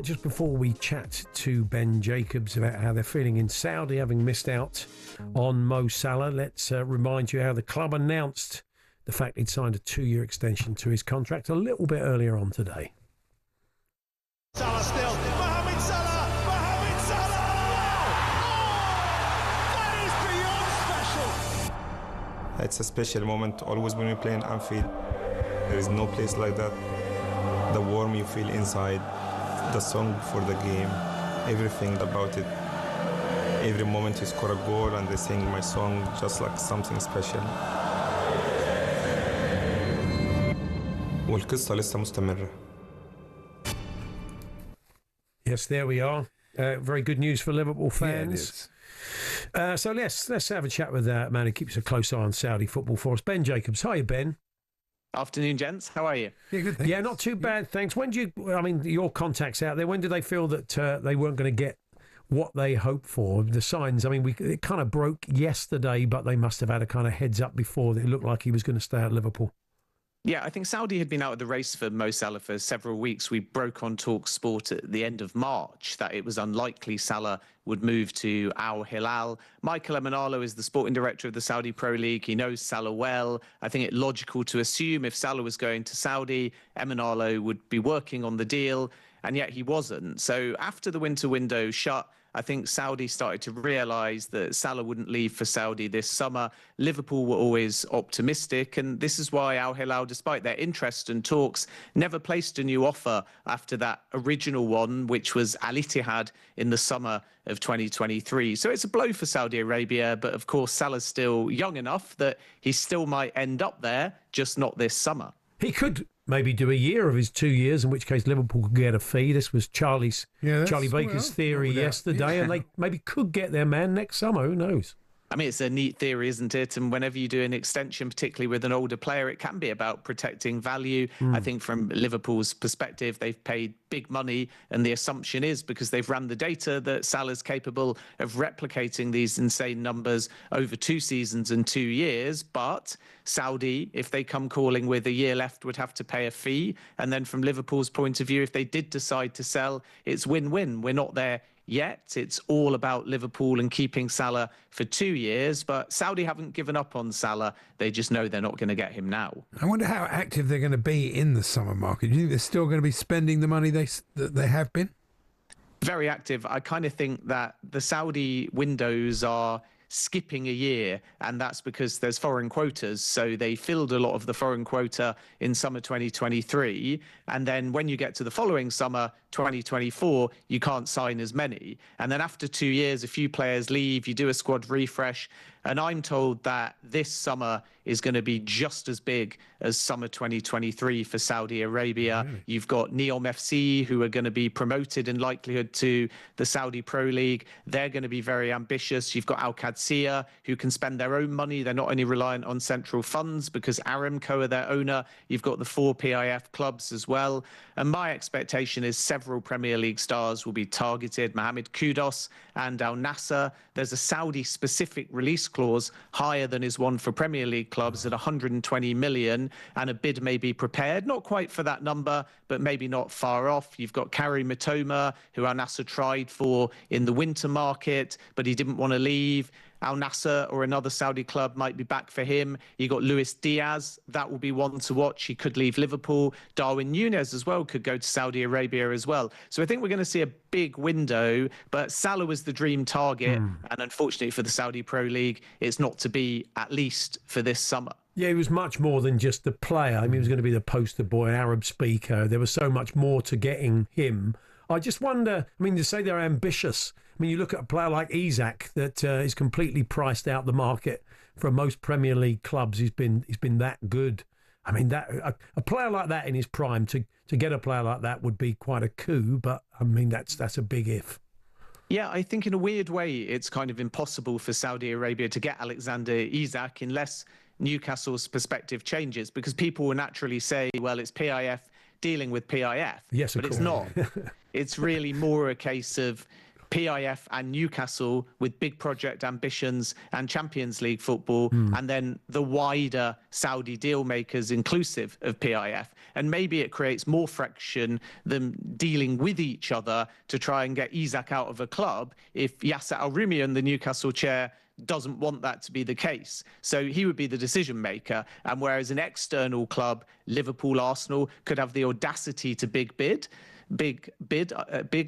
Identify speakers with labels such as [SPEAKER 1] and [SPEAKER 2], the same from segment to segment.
[SPEAKER 1] Just before we chat to Ben Jacobs about how they're feeling in Saudi, having missed out on Mo Salah, let's remind you how the club announced the fact he'd signed a 2-year extension to his contract a little bit earlier on today.
[SPEAKER 2] Salah still. Mohamed Salah! Mohamed Salah! Oh! That is beyond special!
[SPEAKER 3] It's a special moment always when we play in Anfield. There is no place like that. The warmth you feel inside, the song for the game, everything about it. Every moment you score a goal and they sing my song just like something special. والقصة لسه مستمرة.
[SPEAKER 1] Yes, there we are. Very good news for Liverpool fans. Yeah, so let's have a chat with that man who keeps a close eye on Saudi football for us, Ben Jacobs. Hiya, Ben.
[SPEAKER 4] Afternoon, gents. How are you?
[SPEAKER 5] Yeah, good. Thanks.
[SPEAKER 1] Yeah, not too bad, thanks. When do you? I mean, your contacts out there. When did they feel that they weren't going to get what they hoped for? The signs. I mean, it kind of broke yesterday, but they must have had a kind of heads up before that it looked like he was going to stay at Liverpool.
[SPEAKER 4] Yeah, I think Saudi had been out of the race for Mo Salah for several weeks. We broke on talkSPORT at the end of March that it was unlikely Salah would move to Al Hilal. Michael Emenalo is the sporting director of the Saudi Pro League. He knows Salah well. I think it's logical to assume if Salah was going to Saudi, Emenalo would be working on the deal, and yet he wasn't. So after the winter window shut, I think Saudi started to realise that Salah wouldn't leave for Saudi this summer. Liverpool were always optimistic, and this is why Al Hilal, despite their interest and talks, never placed a new offer after that original one, which was Al Ittihad in the summer of 2023. So it's a blow for Saudi Arabia, but of course Salah's still young enough that he still might end up there, just not this summer.
[SPEAKER 1] He could maybe do a year of his 2 years, in which case Liverpool could get a fee. This was Charlie Baker's theory yesterday, and they maybe could get their man next summer. Who knows?
[SPEAKER 4] I mean, it's a neat theory, isn't it? And whenever you do an extension, particularly with an older player, it can be about protecting value. I think from Liverpool's perspective, they've paid big money. And the assumption is because they've run the data that Salah's capable of replicating these insane numbers over 2 seasons and 2 years. But Saudi, if they come calling with a year left, would have to pay a fee. And then from Liverpool's point of view, if they did decide to sell, it's win-win. We're not there yet. It's all about Liverpool and keeping Salah for 2 years, but Saudi haven't given up on Salah. They just know they're not going to get him now.
[SPEAKER 5] I wonder how active they're going to be in the summer market. Do you think they're still going to be spending the money that they have been?
[SPEAKER 4] Very active. I kind of think that the Saudi windows are skipping a year, and that's because there's foreign quotas. So they filled a lot of the foreign quota in summer 2023, and then when you get to the following summer 2024, you can't sign as many. And then after 2 years, a few players leave, you do a squad refresh, and I'm told that this summer is going to be just as big as summer 2023 for Saudi Arabia. Really? You've got Neom FC, who are going to be promoted in likelihood to the Saudi Pro League. They're going to be very ambitious. You've got Al Qadsiya, who can spend their own money. They're not only reliant on central funds because Aramco are their owner. You've got the 4 PIF clubs as well. And my expectation is several Premier League stars will be targeted. Mohamed Kudus and Al Nassr. There's a Saudi-specific release clause higher than is one for Premier League clubs at 120 million, and a bid may be prepared, not quite for that number, but maybe not far off. You've got Karim Mitoma, who Al Nassr tried for in the winter market, but he didn't want to leave. Al Nassr or another Saudi club might be back for him. You got Luis Diaz, that will be one to watch. He could leave Liverpool. Darwin Núñez as well could go to Saudi Arabia as well. So I think we're going to see a big window, but Salah was the dream target. And unfortunately for the Saudi Pro League, it's not to be, at least for this summer.
[SPEAKER 1] Yeah, he was much more than just the player. I mean, he was going to be the poster boy, Arab speaker. There was so much more to getting him. I just wonder, I mean, to say they're ambitious, I mean, you look at a player like Isak that is completely priced out the market from most Premier League clubs. He's been that good. I mean, that a player like that in his prime, to get a player like that would be quite a coup, but I mean, that's a big if.
[SPEAKER 4] Yeah, I think in a weird way, it's kind of impossible for Saudi Arabia to get Alexander Isak unless Newcastle's perspective changes, because people will naturally say, well, it's PIF dealing with PIF.
[SPEAKER 1] Yes, of
[SPEAKER 4] but
[SPEAKER 1] course.
[SPEAKER 4] It's not. It's really more a case of PIF and Newcastle with big project ambitions and Champions League football, and then the wider Saudi deal makers inclusive of PIF. And maybe it creates more friction than dealing with each other to try and get Isak out of a club if Yasser Al-Rumayyan, the Newcastle chair, doesn't want that to be the case. So he would be the decision maker. And whereas an external club, Liverpool, Arsenal, could have the audacity to big,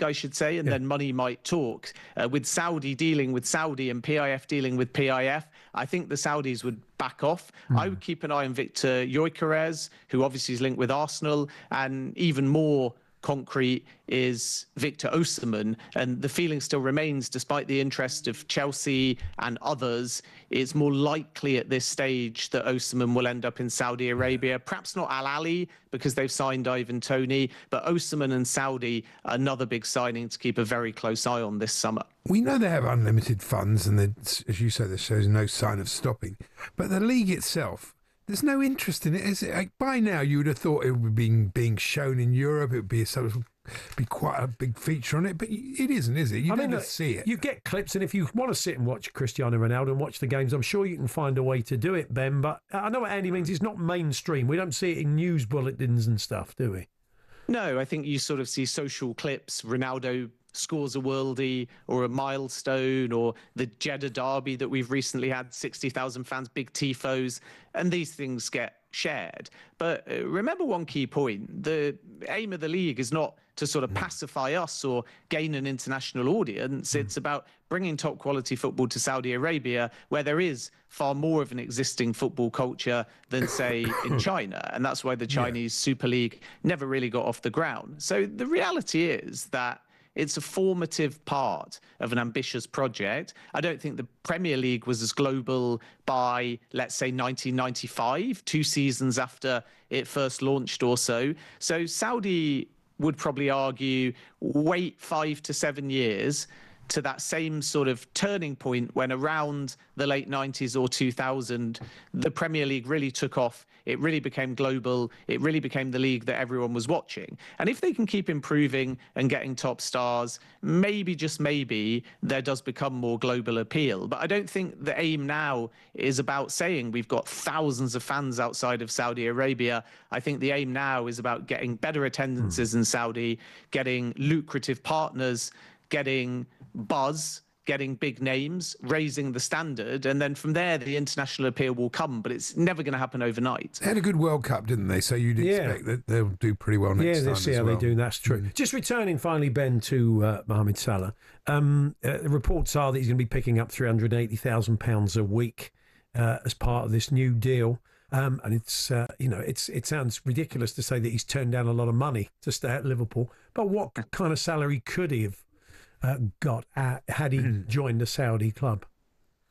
[SPEAKER 4] I should say, and then money might talk. With Saudi dealing with Saudi and PIF dealing with PIF, I think the Saudis would back off. I would keep an eye on Victor Gyökeres, who obviously is linked with Arsenal, and even more concrete is Victor Osimhen, and the feeling still remains, despite the interest of Chelsea and others, it's more likely at this stage that Osimhen will end up in Saudi Arabia. Perhaps not Al Ahly because they've signed Ivan Toney, but Osimhen and Saudi, another big signing to keep a very close eye on this summer.
[SPEAKER 5] We know they have unlimited funds, and as you say, there shows no sign of stopping. But the league itself, there's no interest in it, is it? Like, by now, you would have thought it would be being shown in Europe. It would be quite a big feature on it, but it isn't, is it? You don't just see it.
[SPEAKER 1] You get clips, and if you want to sit and watch Cristiano Ronaldo and watch the games, I'm sure you can find a way to do it, Ben. But I know what Andy means. It's not mainstream. We don't see it in news bulletins and stuff, do we?
[SPEAKER 4] No, I think you sort of see social clips. Ronaldo scores a worldie or a milestone, or the Jeddah derby that we've recently had, 60,000 fans, big tifos, and these things get shared. But remember one key point: the aim of the league is not to sort of pacify us or gain an international audience. It's about bringing top quality football to Saudi Arabia, where there is far more of an existing football culture than, say, in China. And that's why the Chinese Super League never really got off the ground. So the reality is that it's a formative part of an ambitious project. I don't think the Premier League was as global by, let's say, 1995, 2 seasons after it first launched or so. So Saudi would probably argue, wait 5 to 7 years to that same sort of turning point when around the late 90s or 2000, the Premier League really took off. It really became global. It really became the league that everyone was watching. And if they can keep improving and getting top stars, maybe, just maybe, there does become more global appeal. But I don't think the aim now is about saying we've got thousands of fans outside of Saudi Arabia. I think the aim now is about getting better attendances in Saudi, getting lucrative partners, getting buzz, getting big names, raising the standard, and then from there the international appeal will come, but it's never going to happen overnight.
[SPEAKER 5] They had a good World Cup, didn't they? So you'd expect that they'll do pretty well next time.
[SPEAKER 1] Yeah, they'll see how they do, that's true. Just returning finally, Ben, to Mohamed Salah. Reports are that he's going to be picking up £380,000 a week as part of this new deal. And it's, it sounds ridiculous to say that he's turned down a lot of money to stay at Liverpool, but what kind of salary could he have got had he joined a Saudi club?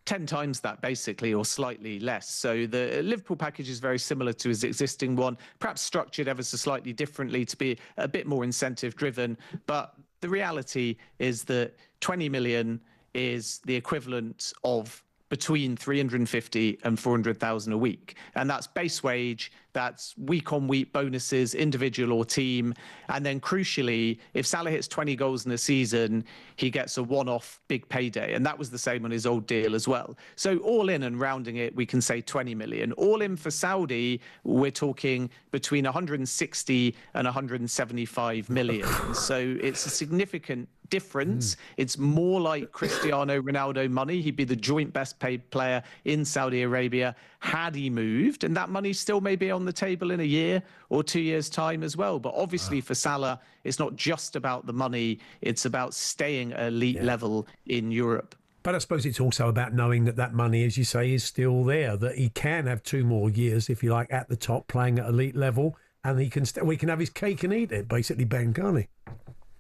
[SPEAKER 4] 10 times that, basically, or slightly less. So the Liverpool package is very similar to his existing one, perhaps structured ever so slightly differently to be a bit more incentive driven. But the reality is that 20 million is the equivalent of between 350 and 400,000 a week. And that's base wage, that's week on week bonuses, individual or team. And then crucially, if Salah hits 20 goals in a season, he gets a one-off big payday. And that was the same on his old deal as well. So all in and rounding it, we can say 20 million. All in for Saudi, we're talking between 160 and 175 million. So it's a significant difference. It's more like Cristiano Ronaldo money. He'd be the joint best paid player in Saudi Arabia had he moved, and that money still may be on the table in a year or 2 years' time as well. But obviously for Salah, it's not just about the money, it's about staying at elite level in Europe.
[SPEAKER 1] But I suppose it's also about knowing that that money, as you say, is still there, that he can have 2 more years, if you like, at the top, playing at elite level, and he can we can have his cake and eat it, basically, Ben, can't he?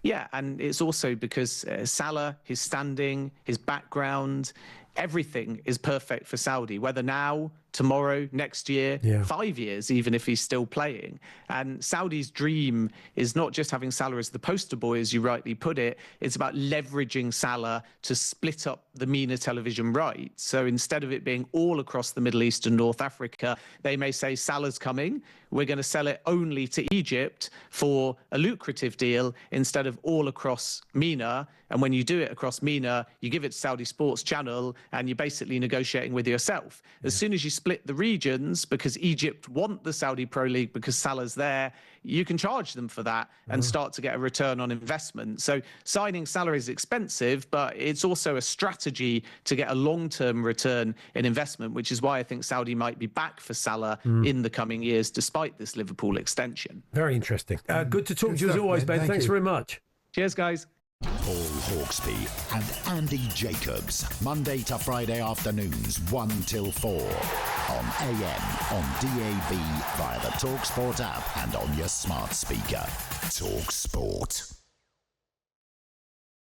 [SPEAKER 4] Yeah, and it's also because Salah, his standing, his background, everything is perfect for Saudi, whether now tomorrow, next year,
[SPEAKER 1] Yeah.
[SPEAKER 4] 5 years, even if he's still playing. And Saudi's dream is not just having Salah as the poster boy, as you rightly put it. It's about leveraging Salah to split up the MENA television rights. So instead of it being all across the Middle East and North Africa, they may say Salah's coming. We're going to sell it only to Egypt for a lucrative deal instead of all across MENA. And when you do it across MENA, you give it to Saudi Sports Channel and you're basically negotiating with yourself. As soon as you split the regions, because Egypt want the Saudi Pro League because Salah's there, you can charge them for that and start to get a return on investment. So signing Salah is expensive, but it's also a strategy to get a long-term return in investment, which is why I think Saudi might be back for Salah in the coming years, despite this Liverpool extension.
[SPEAKER 1] Very interesting. Good to talk to you as
[SPEAKER 5] stuff,
[SPEAKER 1] always,
[SPEAKER 5] Ben.
[SPEAKER 1] Ben.
[SPEAKER 5] Thank
[SPEAKER 1] Thanks
[SPEAKER 5] you.
[SPEAKER 1] very much.
[SPEAKER 4] Cheers, guys.
[SPEAKER 6] Paul Hawksbee and Andy Jacobs, Monday to Friday afternoons 1 till 4 on AM, on DAB, via the talkSPORT app and on your smart speaker. talkSPORT.